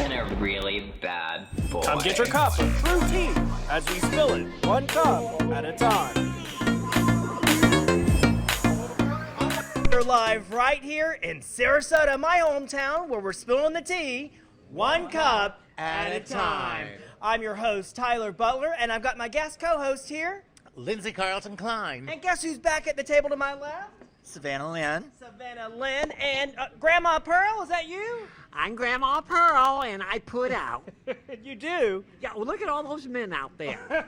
been a really bad boy. Come get your cup of TRU T as we spill it, one cup at a time. We're live right here in Sarasota, my hometown, where we're spilling the tea, one cup at a time. I'm your host, Tyler Butler, and I've got my guest co-host here, Lindsay Carlton-Cline. and guess who's back at the table to my left? Savannah, Lynn. Savannah, Lynn, and Grandma Pearl, is that you? I'm Grandma Pearl, and I put out. You do? Yeah, well, look at all those men out there.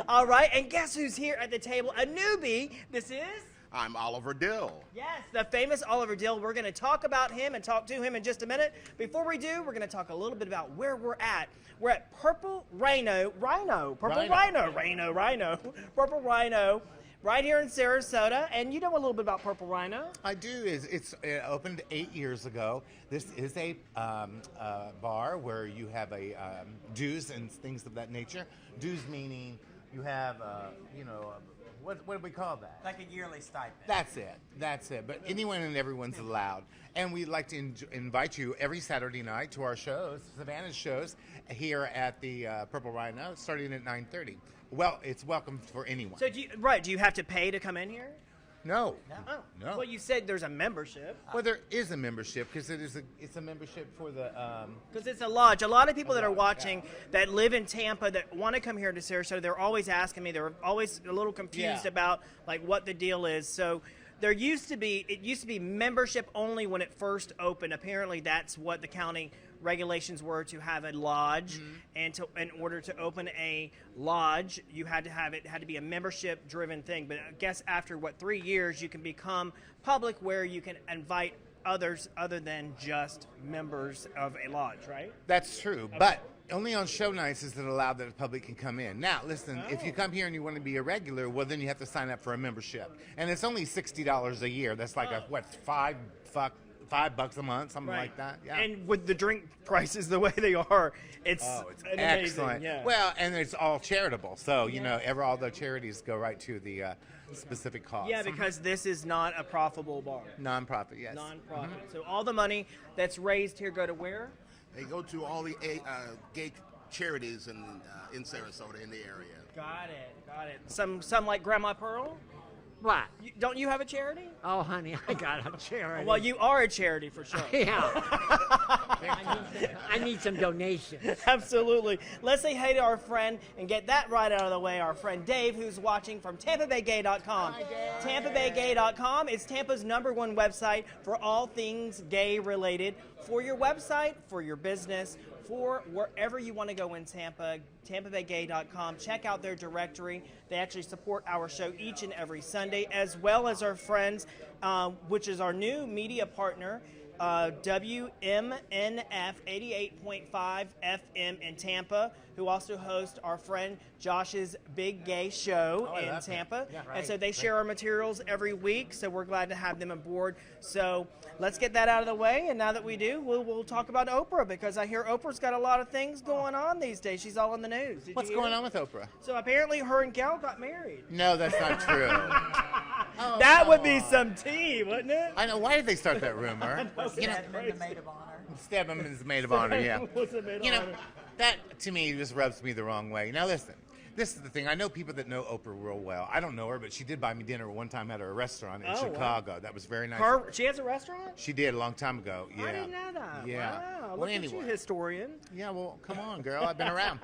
All right, and guess who's here at the table? A newbie. This is? I'm Oliver Dill. Yes, the famous Oliver Dill. We're going to talk about him and talk to him in just a minute. Before we do, we're going to talk a little bit about where we're at. We're at Purple Rhino, Purple right here in Sarasota. And you know a little bit about Purple Rhino? I do. It's opened 8 years ago. This is a bar where you have a dues and things of that nature. Dues meaning you have, what do we call that? Like a yearly stipend. That's it. But anyone and everyone's allowed. And we'd like to invite you every Saturday night to our shows, Savannah's shows, here at the Purple Rhino, starting at 9:30. Well, it's welcome for anyone. So do you have to pay to come in here? No. Oh. Well, you said there's a membership. Well, there is a membership because it's a membership for the. Because it's a lodge. A lot of people that are watching that live in Tampa that want to come here to Sarasota, they're always asking me. They're always a little confused about like what the deal is. So it used to be membership only when it first opened. Apparently, that's what the county regulations were to have a lodge, and in order to open a lodge, you had to be a membership driven thing. But I guess after 3 years, you can become public where you can invite others other than just members of a lodge, right? That's true, but only on show nights is it allowed that the public can come in. Now, listen, if you come here and you want to be a regular, well, then you have to sign up for a membership, and it's only $60 a year. That's like $5 a month, something like that. Yeah. And with the drink prices the way they are, it's excellent. Amazing. Yeah. Well, and it's all charitable, so all the charities go right to the specific cause. Yeah, because this is not a profitable bar. Non-profit, yes. Non-profit. So all the money that's raised here go to where? They go to all the gay charities in Sarasota, in the area. Got it. Some like Grandma Pearl? What? Don't you have a charity? Oh, honey, I got a charity. Well, you are a charity for sure. Yeah. I need some donations. Absolutely. Let's say hey to our friend and get that right out of the way. Our friend Dave, who's watching from TampaBayGay.com. TampaBayGay.com is Tampa's #1 website for all things gay related. For your website, for your business, for wherever you want to go in Tampa, TampaBayGay.com. Check out their directory. They actually support our show each and every Sunday, as well as our friends, which is our new media partner, WMNF 88.5 FM in Tampa, who also host our friend Josh's Big Gay Show in Tampa. Yeah, right. And so they share our materials every week, so we're glad to have them aboard. So let's get that out of the way, and now that we do, we'll talk about Oprah, because I hear Oprah's got a lot of things going on these days. She's all in the news. What's going on with Oprah? So apparently her and Gal got married. No, that's not true. That would be some tea, wouldn't it? I know. Why did they start that rumor? Stedman, the maid of honor. Stedman is the maid of honor, yeah. What's the maid of honor? That to me just rubs me the wrong way. Now listen, this is the thing. I know people that know Oprah real well. I don't know her, but she did buy me dinner one time at her restaurant in Chicago. Wow. That was very nice. She has a restaurant? She did a long time ago. Yeah. I didn't know that. Yeah. Wow. Well, Look anyway. at you, historian. Yeah. Well, come on, girl. I've been around.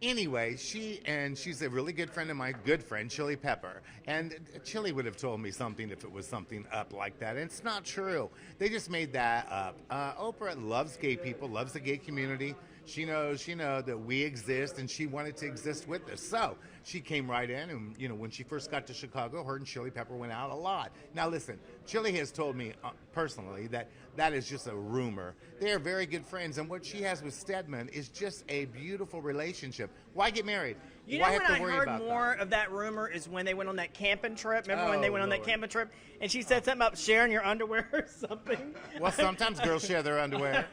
Anyway, she's a really good friend of my good friend, Chili Pepper. And Chili would have told me something if it was something up like that. And it's not true. They just made that up. Oprah loves gay people, loves the gay community. She knows, that we exist, and she wanted to exist with us. So she came right in, and, when she first got to Chicago, her and Chili Pepper went out a lot. Now, listen, Chili has told me personally that is just a rumor. They are very good friends, and what she has with Stedman is just a beautiful relationship. Why get married? You Why know have when to I worry heard about more that? of that rumor is when they went on that camping trip. Remember when they went on that Lord. camping trip? And she said something about sharing your underwear or something? Well, sometimes girls share their underwear.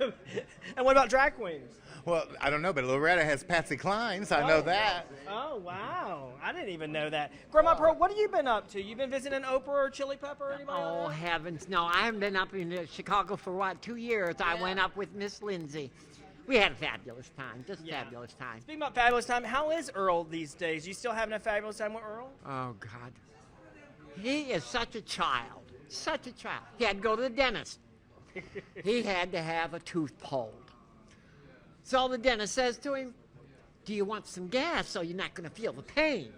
And what about drag queens? Well, I don't know, but Loretta has Patsy Cline, so I know that. Oh, wow. I didn't even know that. Grandma Pearl, what have you been up to? You been visiting Oprah or Chili Pepper or anybody? Oh, like that? heavens. No, I haven't been up in Chicago for, 2 years. I went up with Miss Lindsay. We had a fabulous time, just Yeah. fabulous time. Speaking about fabulous time, how is Earl these days? You still having a fabulous time with Earl? Oh, God. He is such a child, such a child. He had to go to the dentist. He had to have a tooth pulled. So the dentist says to him, do you want some gas so you're not going to feel the pain?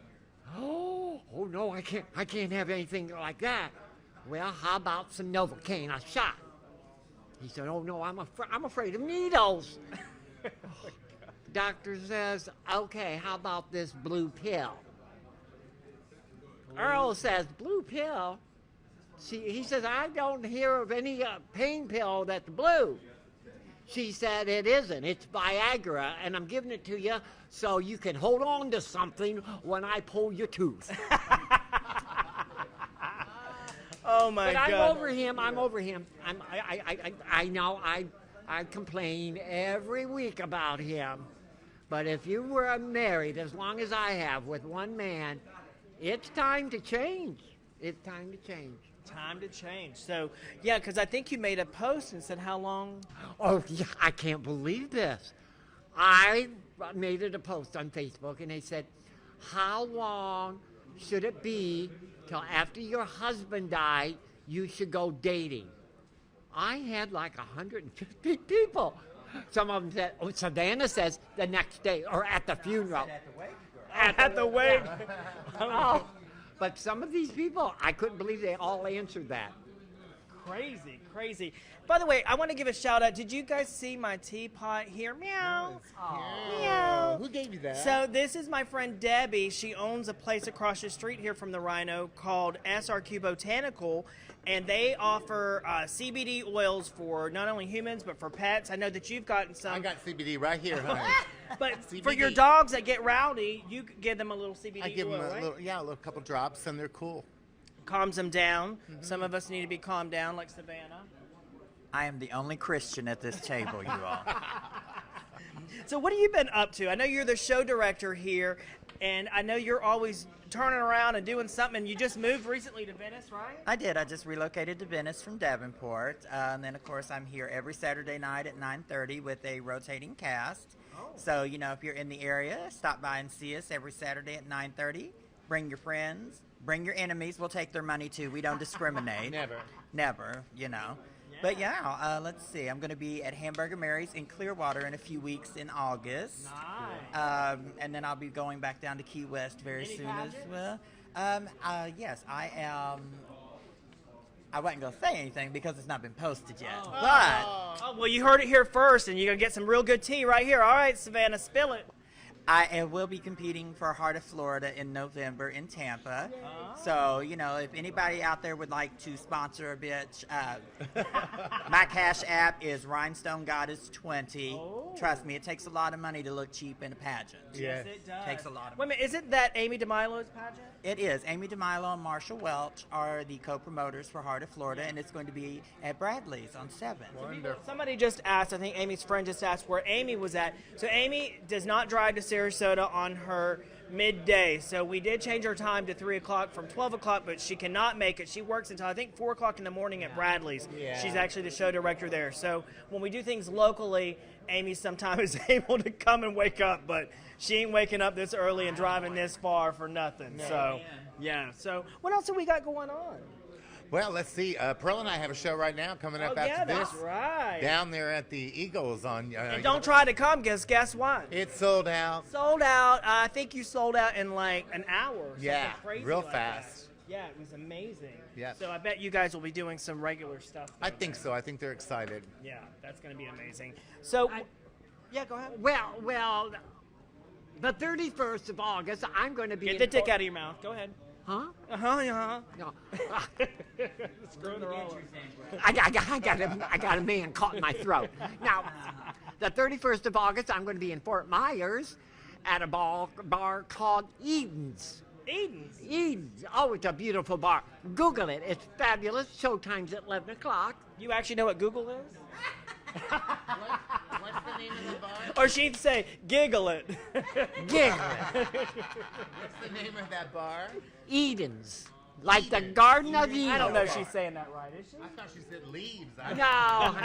Oh no, I can't have anything like that. Well, how about some Novocaine, a shot? He said, oh no, I'm afraid of needles. Doctor says, okay, how about this blue pill? Earl says, blue pill? He says, I don't hear of any pain pill that's blue. She said, it isn't. It's Viagra, and I'm giving it to you so you can hold on to something when I pull your tooth. Oh my But God! I'm over him. I know I complain every week about him. But if you were married as long as I have with one man, it's time to change. It's time to change. Time to change. So, yeah, because I think you made a post and said how long. Oh, yeah, I can't believe this. I made it a post on Facebook, and they said, how long should it be till after your husband died you should go dating? I had like 150 people. Some of them said, oh, Savannah says the next day or at the funeral. At the wake. Oh, but some of these people, I couldn't believe they all answered that. Crazy, crazy. By the way, I want to give a shout out. Did you guys see my teapot here? Meow. Meow. Who gave you that? So this is my friend Debbie. She owns a place across the street here from the Rhino called SRQ Botanical, and they offer CBD oils for not only humans but for pets. I know that you've gotten some. I got CBD right here, honey. But for CBD. your dogs that get rowdy, you give them a little CBD I give oil, them a right? little couple drops, and they're cool. Calms them down. Some of us need to be calmed down, like Savannah. I am the only Christian at this table, you all. So what have you been up to? I know you're the show director here, and I know you're always turning around and doing something. You just moved recently to Venice, right? I did. I just relocated to Venice from Davenport. And then, of course, I'm here every Saturday night at 9:30 with a rotating cast. So, you know, if you're in the area, stop by and see us every Saturday at 9:30. Bring your friends. Bring your enemies. We'll take their money, too. We don't discriminate. Never, you know. But, yeah, let's see. I'm going to be at Hamburger Mary's in Clearwater in a few weeks in August. Nice. And then I'll be going back down to Key West very Any soon pageants? as well. Yes, I am. I wasn't going to say anything because it's not been posted yet. But Oh, well, you heard it here first, and you're going to get some real good tea right here. All right, Savannah, spill it. I will be competing for Heart of Florida in November in Tampa. So, you know, if anybody out there would like to sponsor a bitch, my cash app is Rhinestone Goddess 20. Trust me, it takes a lot of money to look cheap in a pageant. Yes. It does. Takes a lot of Wait a minute, isn't that Amy DeMilo's pageant? It is. Amy DeMilo and Marshall Welch are the co-promoters for Heart of Florida, and it's going to be at Bradley's on 7th. Wonderful. Somebody just asked, I think Amy's friend just asked where Amy was at. So Amy does not drive to Sarasota on her midday. So we did change our time to 3 o'clock from 12 o'clock, but she cannot make it. She works until I think 4 o'clock in the morning at Bradley's. Yeah. She's actually the show director there. So when we do things locally, Amy sometimes is able to come and wake up, but she ain't waking up this early and driving this far for nothing. So, yeah. So what else have we got going on? Well, let's see. Pearl and I have a show right now coming up Oh, yeah, after this. that's right. Down there at the Eagles on. And don't try to come, because guess what? It's sold out. Sold out. I think you sold out in like an hour. Or something Yeah, crazy real like fast. that. Yeah, it was amazing. Yes. So I bet you guys will be doing some regular stuff. I down think there. so. I think they're excited. Yeah, that's going to be amazing. So, yeah, go ahead. Well, the 31st of August, I'm going to be Get in the dick Fort- out of your mouth. Go ahead. Huh? Uh-huh. No. Screw the roller. I got a man caught in my throat. Now, the 31st of August, I'm going to be in Fort Myers at a bar called Eden's. Eden's. Eden's. Oh, it's a beautiful bar. Google it. It's fabulous. Showtime's at 11 o'clock. You actually know what Google is? What's the name of the bar? Or she'd say, giggle it. Giggle. What's the name of that bar? Eden's. Like the Garden of Eden. I don't know if she's saying that right, is she? I thought she said leaves. No.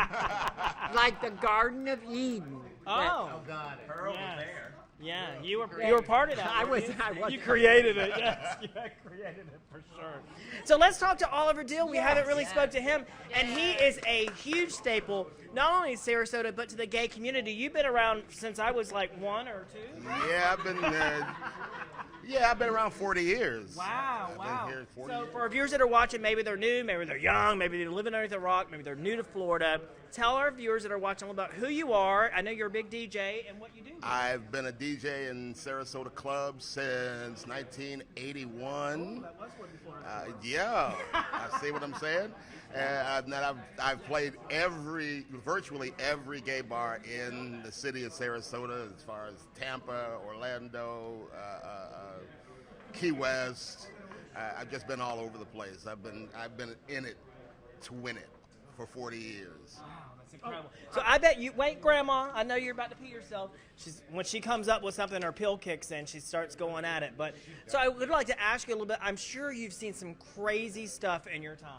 Like the Garden of Eden. Oh. got it. Pearl Yes. was there. Yeah, you were part of that. I weren't was- you? I was. You created it. Yes, you had created it for sure. So let's talk to Oliver Dill. We haven't really spoke to him, and he is a huge staple, not only in Sarasota but to the gay community. You've been around since I was like 1 or 2. Yeah, I've been around 40 years. Wow, I've wow. been here 40 So years. for our viewers that are watching, maybe they're new, maybe they're young, maybe they're living underneath a rock, maybe they're new to Florida. Tell our viewers that are watching about who you are. I know you're a big DJ and what you do. I've been a DJ in Sarasota clubs since 1981. That was what before. Yeah, I see what I'm saying. And then I've played virtually every gay bar in the city of Sarasota, as far as Tampa, Orlando, Key West. I've just been all over the place. I've been in it to win it for 40 years. Wow, that's incredible. So I bet you, wait, Grandma, I know you're about to pee yourself. When she comes up with something, her pill kicks in, she starts going at it. But so I would like to ask you a little bit. I'm sure you've seen some crazy stuff in your time.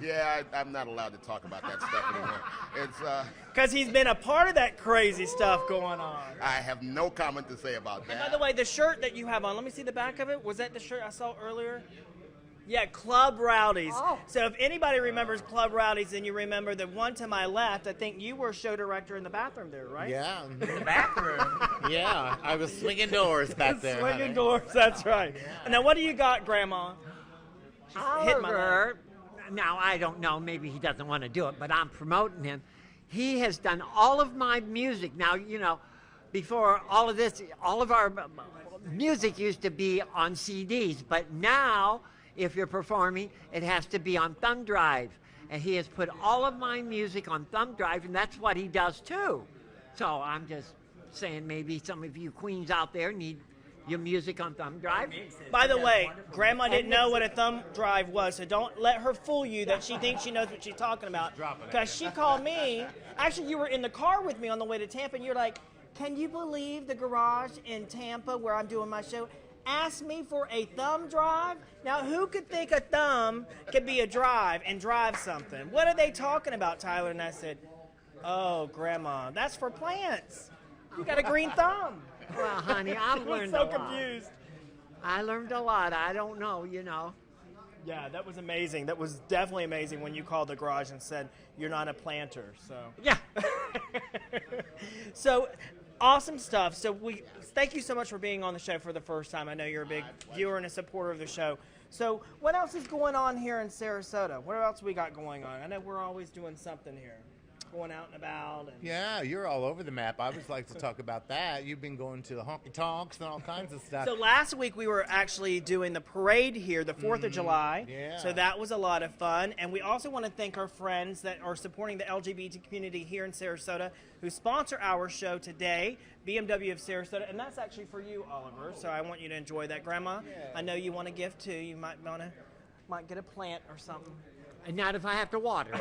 Yeah, I'm not allowed to talk about that stuff anymore. It's Because he's been a part of that crazy stuff going on. I have no comment to say about that. And by the way, the shirt that you have on, let me see the back of it. Was that the shirt I saw earlier? Yeah, Club Rowdies. Oh. So if anybody remembers Club Rowdies, then you remember the one to my left. I think you were show director in the bathroom there, right? Yeah. The bathroom. Yeah. I was swinging doors back there. Swinging honey. doors, that's right. And now what do you got, Grandma? hit my Oliver, now I don't know, maybe he doesn't want to do it, but I'm promoting him. He has done all of my music. Now, you know, before all of this, all of our music used to be on CDs, but now, if you're performing, it has to be on thumb drive. And he has put all of my music on thumb drive, and that's what he does too. So I'm just saying maybe some of you queens out there need your music on thumb drive. By the way, Grandma didn't know what a thumb drive was, so don't let her fool you that she thinks she knows what she's talking about. Because she called me. Actually, you were in the car with me on the way to Tampa, and you're like, can you believe the garage in Tampa where I'm doing my show asked me for a thumb drive? Now, who could think a thumb could be a drive and drive something? What are they talking about, Tyler? And I said, oh, Grandma, that's for plants. You got a green thumb. Well, honey, I've I was learned so a lot. confused. I learned a lot. I don't know, you know. Yeah, that was amazing. That was definitely amazing when you called the garage and said you're not a planter. So Yeah. so awesome stuff. So we thank you so much for being on the show for the first time. I know you're a big viewer and a supporter of the show. So what else is going on here in Sarasota? What else we got going on? I know we're always doing something here, going out and about. And Yeah, you're all over the map. I would like to talk about that. You've been going to the honky tonks and all kinds of stuff. So last week we were actually doing the parade here, the 4th of July. yeah. So that was a lot of fun. And we also want to thank our friends that are supporting the LGBT community here in Sarasota who sponsor our show today, BMW of Sarasota. And that's actually for you, Oliver. So I want you to enjoy that. Grandma, I know you want a gift too. You might get a plant or something. And not if I have to water.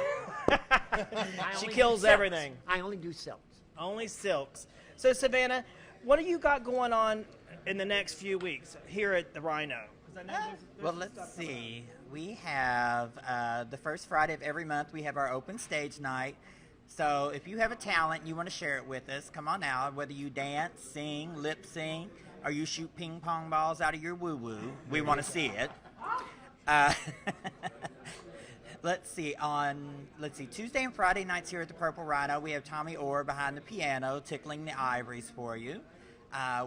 She kills everything. I only do silks. Only silks. So Savannah, what do you got going on in the next few weeks here at the Rhino? 'Cause I know there's Well, some let's stuff coming. see. We have the first Friday of every month, we have our open stage night. So if you have a talent and you want to share it with us, come on out. Whether you dance, sing, lip sync, or you shoot ping pong balls out of your woo-woo, we want to see it. Let's see, Tuesday and Friday nights here at the Purple Rhino, we have Tommy Orr behind the piano tickling the ivories for you.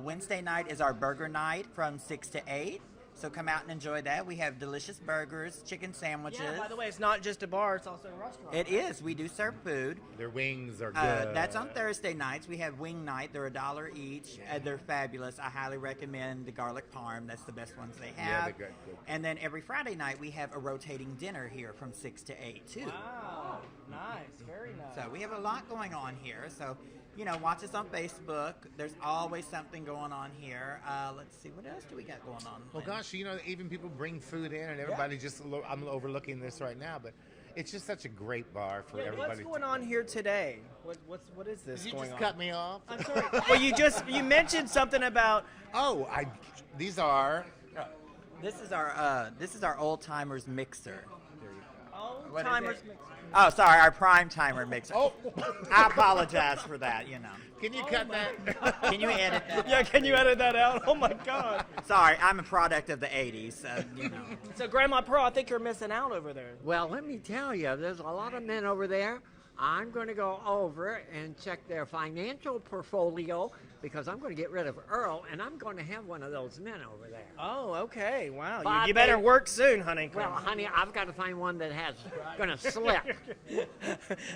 Wednesday night is our burger night from 6 to 8. So come out and enjoy that. We have delicious burgers, chicken sandwiches. Yeah, by the way, it's not just a bar, it's also a restaurant. It is. We do serve food. Their wings are good. That's on Thursday nights. We have wing night. They're $1 each. They're fabulous. I highly recommend the garlic parm. That's the best ones they have. they're good. And then every Friday night we have a rotating dinner here from 6 to 8 too. Wow, nice, very nice. So we have a lot going on here. So, you know, watch us on Facebook. There's always something going on here. Let's see, what else do we got going on? Well, Lynn? gosh, you know, even people bring food in, and everybody I'm overlooking this right now, but it's just such a great bar for Yeah, everybody. what's going on here today? What is this Did you going just on? cut me off? I'm sorry. Well, you mentioned something about These are. This is our old timers mixer. old What is timers. it? Oh, sorry, our prime timer mixer. Oh, I apologize for that. Can you cut that? Can you edit that? Yeah, can you edit that out? Oh my God. Sorry, I'm a product of the '80s. So Grandma Pearl, I think you're missing out over there. Well, let me tell you, there's a lot of men over there. I'm going to go over and check their financial portfolio because I'm going to get rid of Earl, and I'm going to have one of those men over there. Oh, okay. Wow. But You better work soon, honey. Well, honey, I've got to find one that has going to slip.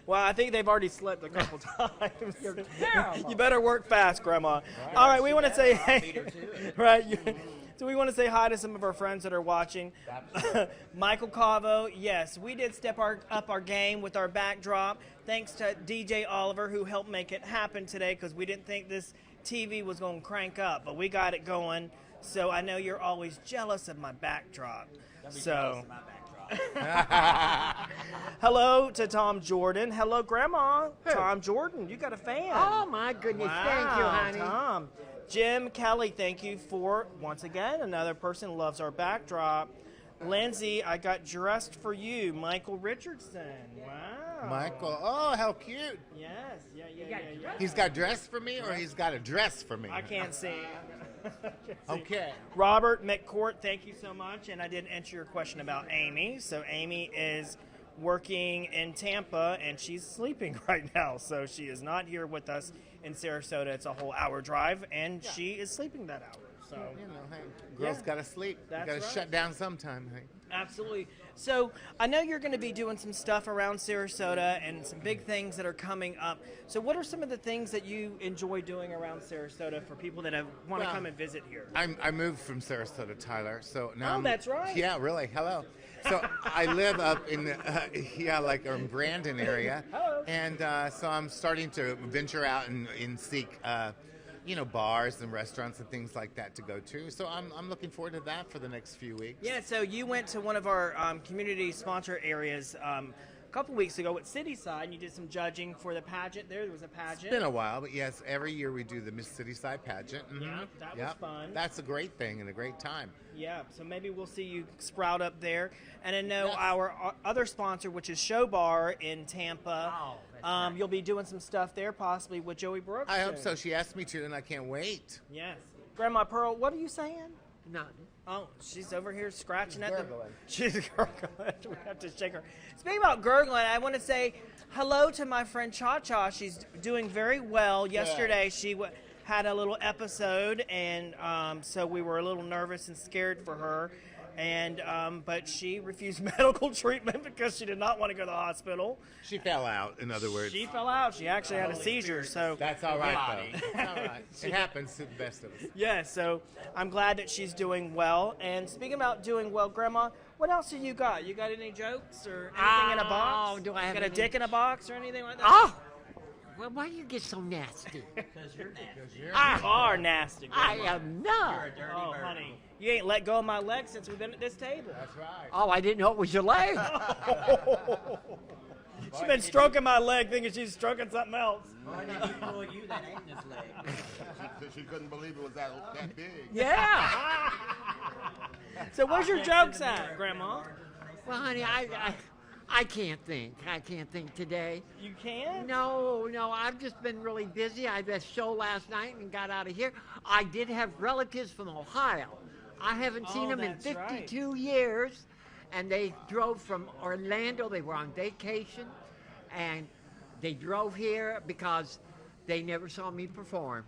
Well, I think they've already slipped a couple times. You better work fast, Grandma. All right, we want to say hey. Right. So we want to say hi to some of our friends that are watching. Michael Cavo, yes, we did step up our game with our backdrop. Thanks to DJ Oliver, who helped make it happen today, because we didn't think this TV was going to crank up, but we got it going. So I know you're always jealous of my backdrop. So, hello to Tom Jordan. Hello, Grandma. Who? Tom Jordan, you got a fan. Oh, my goodness. Wow, Thank you, honey. Tom. Jim Kelly, thank you for, once again, another person loves our backdrop. Lindsay, I got dressed for you. Michael Richardson. Wow. Michael, oh, how cute. Yes, yeah. He's got dressed for me, or he's got a dress for me? I can't see. Okay. Robert McCourt, thank you so much. And I didn't answer your question about Amy. So Amy is working in Tampa, and she's sleeping right now. So she is not here with us in Sarasota. It's a whole hour drive, and she is sleeping that hour. So Hey, girls Yeah. gotta sleep. That's Gotta right. shut down sometime. Hey. Absolutely. So I know you're going to be doing some stuff around Sarasota and some big things that are coming up. So what are some of the things that you enjoy doing around Sarasota for people that want to Well, come and visit here? I moved from Sarasota, Tyler. So now. Oh, that's right. Yeah, really. Hello. So I live up in like in Brandon area, Hello. and so I'm starting to venture out and seek. Bars and restaurants and things like that to go to. So I'm looking forward to that for the next few weeks. Yeah, so you went to one of our community sponsor areas a couple weeks ago at Cityside, and you did some judging for the pageant. There was a pageant. It's been a while, but yes, every year we do the Miss Cityside pageant. Mm-hmm. Yeah, that was fun. That's a great thing and a great time. Yeah, so maybe we'll see you sprout up there. And I know Yes. our other sponsor, which is Show Bar in Tampa, Oh, that's right. you'll be doing some stuff there, possibly with Joey Brooks. I hope soon. so. She asked me to, and I can't wait. Yes. Grandma Pearl, what are you saying? Nothing. Oh, she's over here scratching at gurgling. She's gurgling. We have to shake her. Speaking about gurgling, I want to say hello to my friend Cha Cha. She's doing very well. Yesterday, she had a little episode, and so we were a little nervous and scared for her. And but she refused medical treatment because she did not want to go to the hospital. She fell out, in other words. She fell out. She actually had a seizure. So That's all right, though. It's all right. It happens to the best of us. yeah, so I'm glad that she's doing well. And speaking about doing well, Grandma, what else do you got? You got any jokes or anything in a box? Oh, do I have got a any- dick in a box or anything like that? Oh! Well, why do you get so nasty? Because you're nasty. You are nasty, I Grandma. am not. Oh, honey, you ain't let go of my leg since we've been at this table. That's right. Oh, I didn't know it was your leg. She's been stroking my leg thinking she's stroking something else. Why did he pull you that ain't his leg? She couldn't believe it was that big. Yeah. So where's your jokes at, Grandma? Well, honey, I can't think. I can't think today. You can? No, I've just been really busy. I had a show last night and got out of here. I did have relatives from Ohio. I haven't seen them in that's right. 52 years, and they drove from Orlando. They were on vacation, and they drove here because they never saw me perform.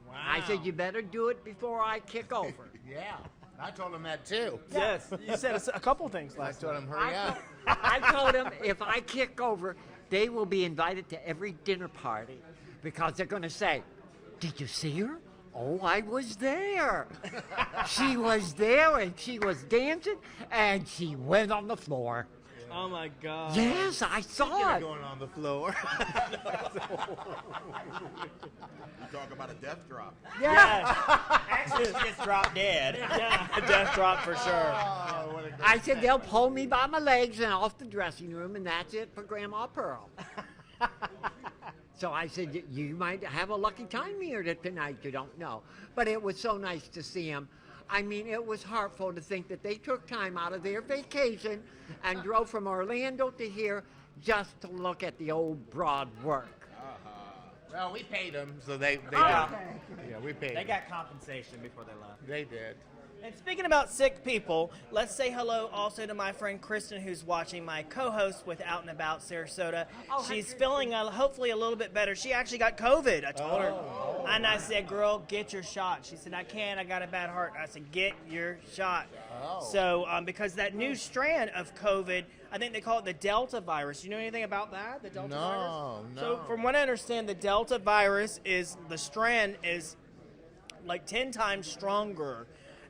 Wow. I said, you better do it before I kick over. Yeah. I told him that, too. Yes, you said a couple things I last told time. him, hurry up. I told them if I kick over, they will be invited to every dinner party because they're going to say, did you see her? Oh, I was there. She was there and she was dancing and she went on the floor. Oh my God. Yes, I saw it. Going on the floor. You talk about a death drop. Yeah. Actually, she just dropped dead. Yeah, a death drop for sure. I said they'll pull me by my legs and off the dressing room, and that's it for Grandma Pearl. So I said, you might have a lucky time here tonight, you don't know. But it was so nice to see him. I mean, it was heartful to think that they took time out of their vacation and drove from Orlando to here just to look at the old broad work. Well, we paid them, so they Oh, did. okay. Yeah, we paid They them. got compensation before they left. They did. And speaking about sick people, let's say hello also to my friend Kristen, who's watching, my co-host with Out and About Sarasota. Oh, hi, She's Kristen. feeling hopefully a little bit better. She actually got COVID, I told her. And I said, girl, get your shot. She said, I can't, I got a bad heart. I said, get your shot. So, because that new strand of COVID, I think they call it the Delta virus. You know anything about that, the Delta virus? No. So from what I understand, the Delta virus the strand is like 10 times stronger.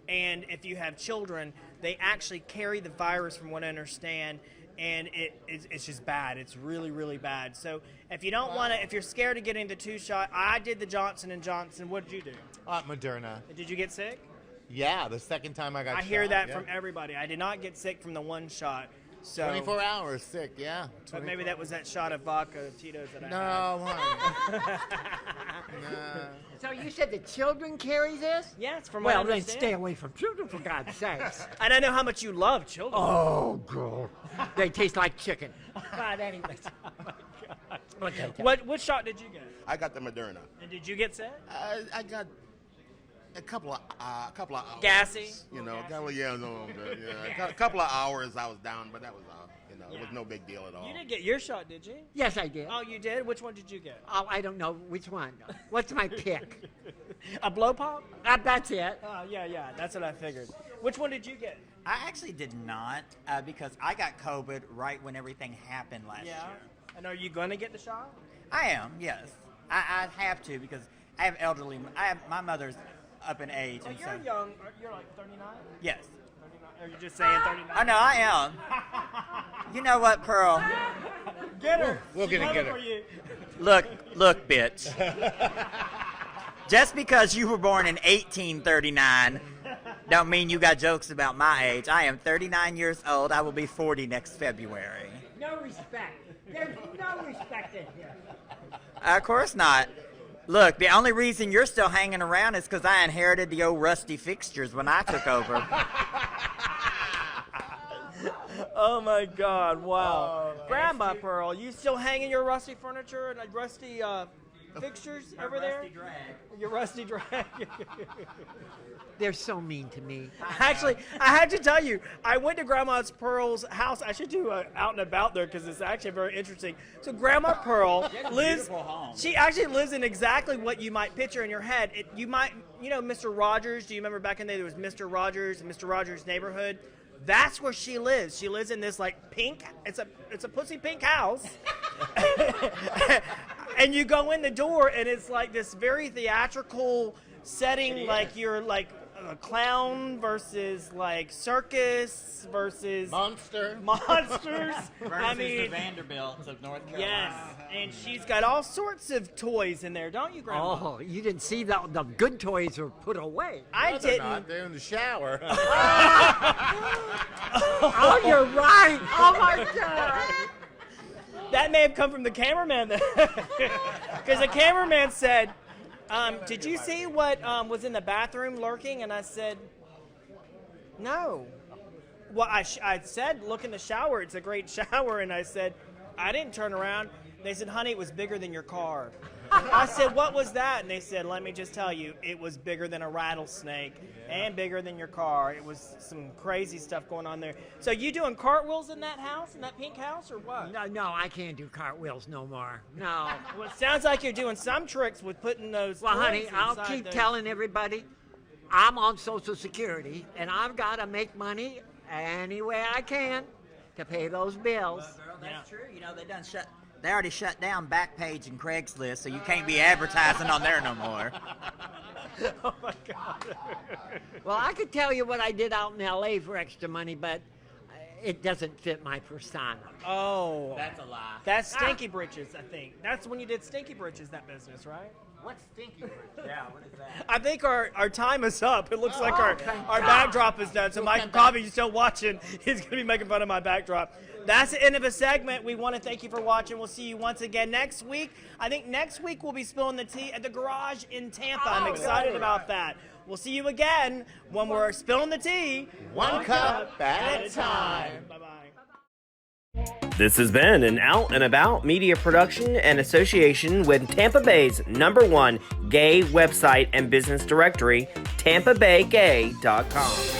And if you have children, they actually carry the virus, from what I understand, and it's just bad. It's really, really bad. So if you don't want to, if you're scared of getting the 2-shot, I did the Johnson & Johnson. What did you do? Moderna. Did you get sick? Yeah, the second time I got I shot. hear that yeah. from everybody. I did not get sick from the 1 shot. So, 24 hours sick, yeah. but maybe that was that shot of vodka Tito's that I had. No, honey. No. So you said the children carry this? Yeah, it's from what I Well, then understand. stay away from children, for God's sakes. And I know how much you love children. Oh, God. They taste like chicken. But anyways. Okay, What shot did you get? I got the Moderna. And did you get sick? I got a couple of hours. Gassy? You know, a couple of, yeah, no, yeah. A couple of hours I was down, but that was it was no big deal at all. You didn't get your shot, did you? Yes, I did. Oh, you did? Which one did you get? Oh, I don't know which one. What's my pick? A blow pop? That's it. Oh, yeah, that's what I figured. Which one did you get? I actually did not because I got COVID right when everything happened last year. And are you going to get the shot? I am, yes. I have to because I have elderly. My mother's up in age. Well, and you're so, young. You're like 39? Yes. 39. Are you just saying 39? I know, I am. You know what, Pearl? Get her. We'll She's get coming her. for you. Look, bitch. Just because you were born in 1839 don't mean you got jokes about my age. I am 39 years old. I will be 40 next February. No respect. There's no respect in here. Of course not. Look, the only reason you're still hanging around is because I inherited the old rusty fixtures when I took over. Oh, my God. Wow. Grandma Pearl, you still hanging your rusty furniture and rusty fixtures over there? Your rusty drag. They're so mean to me. Actually, I had to tell you, I went to Grandma Pearl's house. I should do an out and about there because it's actually very interesting. So Grandma Pearl lives, she actually lives in exactly what you might picture in your head. You know Mr. Rogers, do you remember back in the day there was Mr. Rogers and Mr. Rogers' neighborhood? That's where she lives. She lives in this like pink, it's a pussy pink house. And you go in the door and it's like this very theatrical setting, like you're like a clown versus like circus versus Monsters. I mean, Vanderbilts of North yes, and she's got all sorts of toys in there, don't you, Grandma? Oh, you didn't see the good toys were put away. I No, they're didn't. not. They're in the shower. Oh, you're right. Oh, my God. That may have come from the cameraman, because the cameraman said, "Did you see what was in the bathroom lurking?" And I said, "No." Well, I said, "Look in the shower. It's a great shower." And I said, "I didn't turn around." They said, "Honey, it was bigger than your car." I said, "What was that?" And they said, "Let me just tell you, it was bigger than a rattlesnake and bigger than your car. It was some crazy stuff going on there." So you doing cartwheels in that house, in that pink house, or what? No, I can't do cartwheels no more. No. Well, it sounds like you're doing some tricks with putting those. Well, toys honey, I'll inside keep those. telling everybody I'm on Social Security, and I've got to make money any way I can to pay those bills. Girl, that's true. You know, they already shut down Backpage and Craigslist, so you can't be advertising on there no more. Oh my God. Well, I could tell you what I did out in L.A. for extra money, but it doesn't fit my persona. Oh. That's a lie. That's Stinky Britches, I think. That's when you did Stinky Britches, that business, right? What's stinky? Yeah, what is that? I think our time is up. It looks like our thank backdrop is done. So Michael Cobb, you're still watching, he's going to be making fun of my backdrop. That's the end of a segment. We want to thank you for watching. We'll see you once again next week. I think next week we'll be spilling the tea at the garage in Tampa. I'm excited about that. We'll see you again when we're spilling the tea. One cup at a time. Bye-bye. This has been an Out and About media production and association with Tampa Bay's #1 gay website and business directory, TampaBayGay.com.